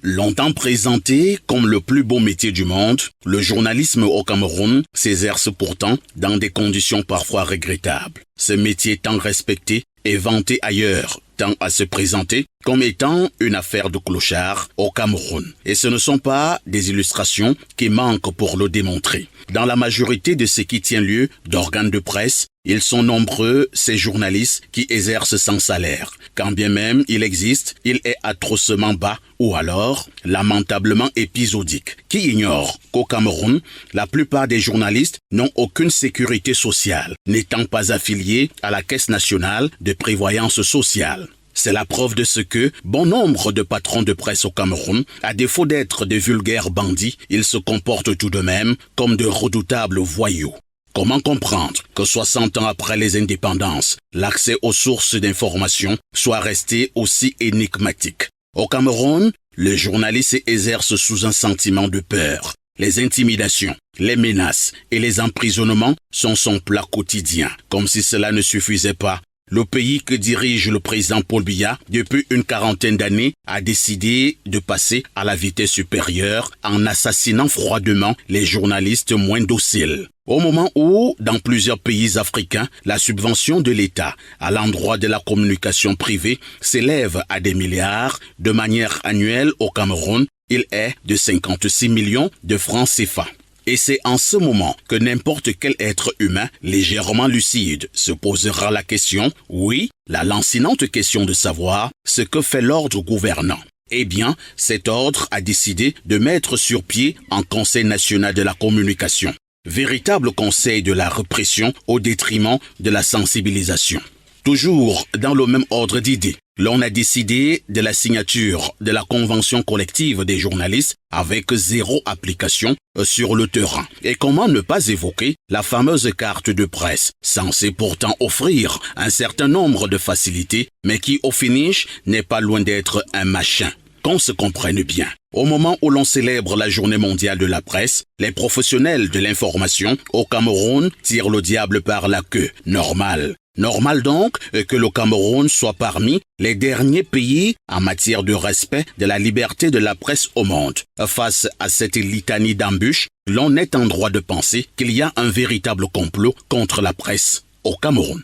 Longtemps présenté comme le plus beau métier du monde, le journalisme au Cameroun s'exerce pourtant dans des conditions parfois regrettables. Ce métier tant respecté et vanté ailleurs tend à se présenter comme étant une affaire de clochard au Cameroun. Et ce ne sont pas des illustrations qui manquent pour le démontrer. Dans la majorité de ce qui tient lieu d'organes de presse, ils sont nombreux ces journalistes qui exercent sans salaire. Quand bien même il existe, il est atrocement bas ou alors lamentablement épisodique. Qui ignore qu'au Cameroun, la plupart des journalistes n'ont aucune sécurité sociale, n'étant pas affiliés à la Caisse nationale de prévoyance sociale. C'est la preuve de ce que bon nombre de patrons de presse au Cameroun, à défaut d'être de vulgaires bandits, ils se comportent tout de même comme de redoutables voyous. Comment comprendre que 60 ans après les indépendances, l'accès aux sources d'information soit resté aussi énigmatique? Au Cameroun, le journaliste exerce sous un sentiment de peur. Les intimidations, les menaces et les emprisonnements sont son plat quotidien. Comme si cela ne suffisait pas, le pays que dirige le président Paul Biya depuis une quarantaine d'années a décidé de passer à la vitesse supérieure en assassinant froidement les journalistes moins dociles. Au moment où, dans plusieurs pays africains, la subvention de l'État à l'endroit de la communication privée s'élève à des milliards, de manière annuelle au Cameroun, il est de 56 millions de francs CFA. Et c'est en ce moment que n'importe quel être humain légèrement lucide se posera la question, oui, la lancinante question de savoir ce que fait l'ordre gouvernant. Eh bien, cet ordre a décidé de mettre sur pied un Conseil national de la communication. Véritable conseil de la répression au détriment de la sensibilisation. Toujours dans le même ordre d'idées, l'on a décidé de la signature de la convention collective des journalistes avec zéro application sur le terrain. Et comment ne pas évoquer la fameuse carte de presse, censée pourtant offrir un certain nombre de facilités, mais qui au finish n'est pas loin d'être un machin. Qu'on se comprenne bien. Au moment où l'on célèbre la journée mondiale de la presse, les professionnels de l'information au Cameroun tirent le diable par la queue. Normal. Normal donc que le Cameroun soit parmi les derniers pays en matière de respect de la liberté de la presse au monde. Face à cette litanie d'embûches, l'on est en droit de penser qu'il y a un véritable complot contre la presse au Cameroun.